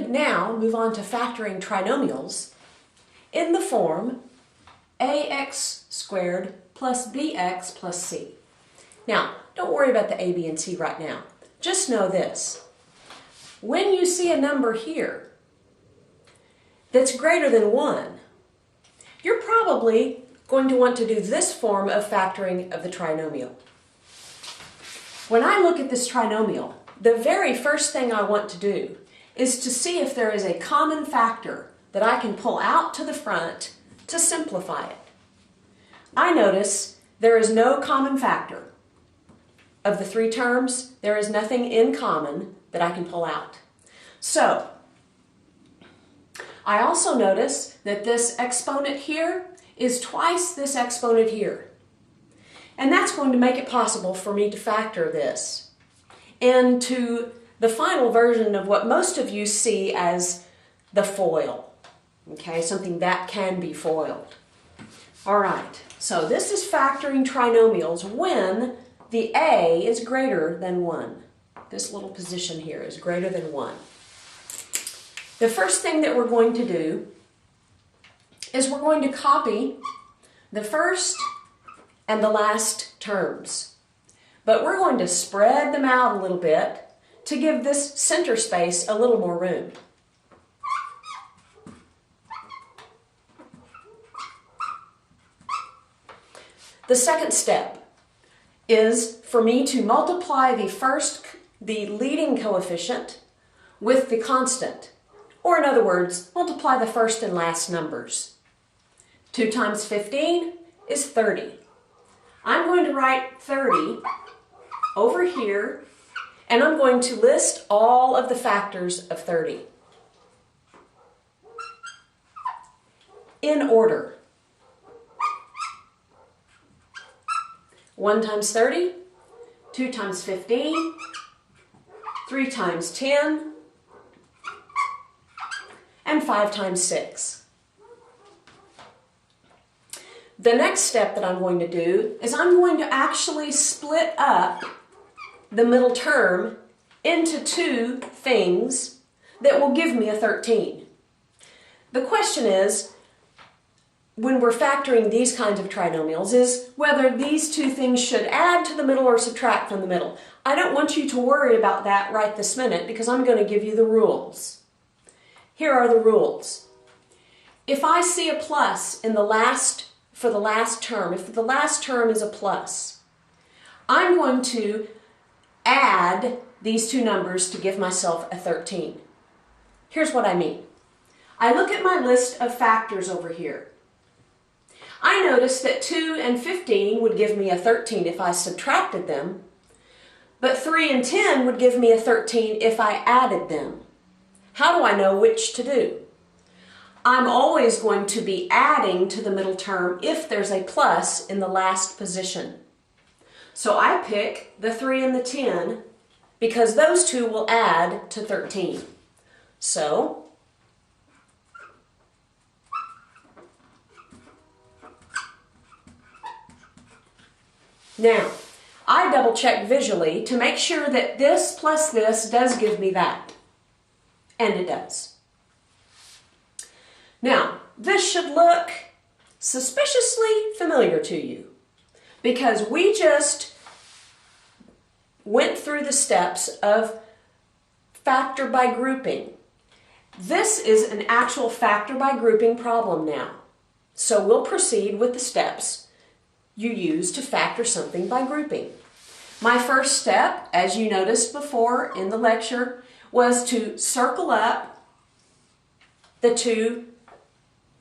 now move on to factoring trinomials in the form ax squared plus bx plus c. Now, don't worry about the a, b, and c right now. Just know this. When you see a number here that's greater than 1, you're probably going to want to do this form of factoring of the trinomial. When I look at this trinomial, the very first thing I want to do is to see if there is a common factor that I can pull out to the front to simplify it. I notice there is no common factor. Of the 3 terms, there is nothing in common that I can pull out. So, I also notice that this exponent here is twice this exponent here. And that's going to make it possible for me to factor this into the final version of what most of you see as the FOIL. Okay, something that can be FOILed. All right, so this is factoring trinomials when the a is greater than 1. This little position here is greater than 1. The first thing that we're going to do is we're going to copy the first and the last terms. But we're going to spread them out a little bit to give this center space a little more room. The second step is for me to multiply the leading coefficient with the constant. Or in other words, multiply the first and last numbers. 2 times 15 is 30. I'm going to write 30 over here, and I'm going to list all of the factors of 30 in order. 1 times 30, 2 times 15, 3 times 10, and 5 times 6. The next step that I'm going to do is I'm going to actually split up the middle term into 2 things that will give me a 13. The question is, when we're factoring these kinds of trinomials, is whether these 2 things should add to the middle or subtract from the middle. I don't want you to worry about that right this minute because I'm going to give you the rules. Here are the rules. If I see a plus in for the last term, if the last term is a plus, I'm going to add these 2 numbers to give myself a 13. Here's what I mean. I look at my list of factors over here. I notice that 2 and 15 would give me a 13 if I subtracted them, but 3 and 10 would give me a 13 if I added them. How do I know which to do? I'm always going to be adding to the middle term if there's a plus in the last position. So I pick the 3 and the 10 because those 2 will add to 13. So, now, I double check visually to make sure that this plus this does give me that. And it does. Now, this should look suspiciously familiar to you because we just went through the steps of factor by grouping. This is an actual factor by grouping problem now. So we'll proceed with the steps you use to factor something by grouping. My first step, as you noticed before in the lecture, was to circle up the 2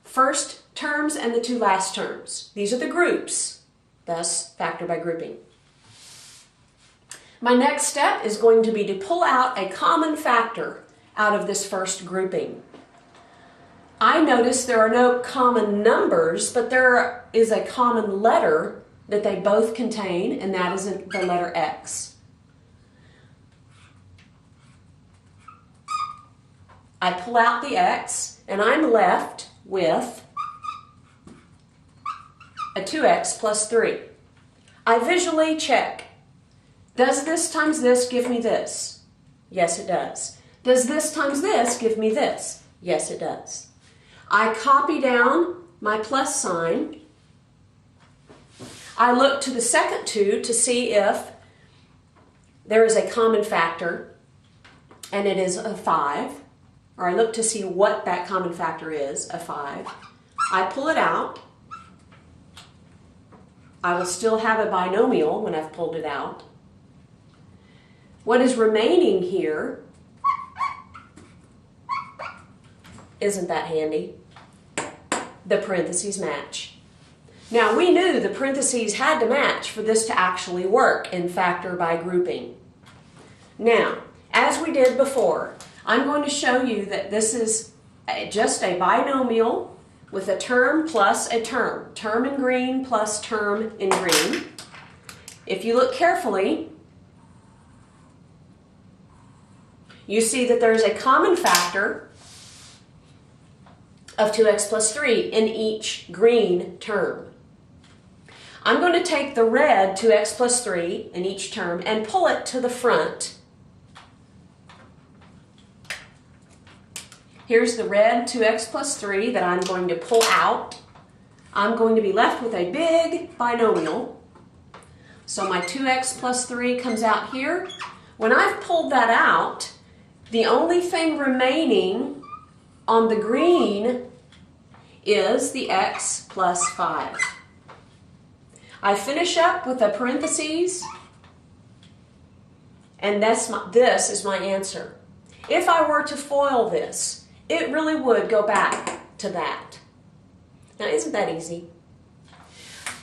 first terms and the 2 last terms. These are the groups, thus factor by grouping. My next step is going to be to pull out a common factor out of this first grouping. I notice there are no common numbers, but there is a common letter that they both contain, and that is the letter X. I pull out the X, and I'm left with a 2x plus 3. I visually check. Does this times this give me this? Yes, it does. Does this times this give me this? Yes, it does. I copy down my plus sign. I look to the second 2 to see if there is a common factor, and it is a 5. Or I look to see what that common factor is, a 5. I pull it out. I will still have a binomial when I've pulled it out. What is remaining here, isn't that handy? The parentheses match. Now, we knew the parentheses had to match for this to actually work in factor by grouping. Now, as we did before, I'm going to show you that this is just a binomial with a term plus a term. Term in green plus term in green. If you look carefully, you see that there's a common factor of 2x plus 3 in each green term. I'm going to take the red 2x plus 3 in each term and pull it to the front. Here's the red 2x plus 3 that I'm going to pull out. I'm going to be left with a big binomial. So my 2x plus 3 comes out here. When I've pulled that out, the only thing remaining on the green is the x plus 5. I finish up with a parentheses, and this is my answer. If I were to FOIL this, it really would go back to that. Now, isn't that easy?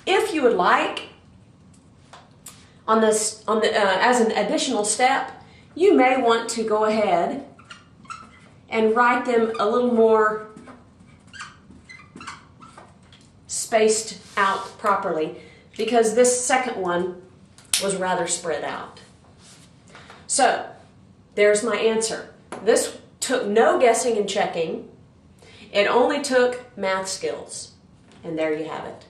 If you would like, as an additional step, you may want to go ahead and write them a little more spaced out properly, because this second one was rather spread out. So, there's my answer. This took no guessing and checking. It only took math skills. And there you have it.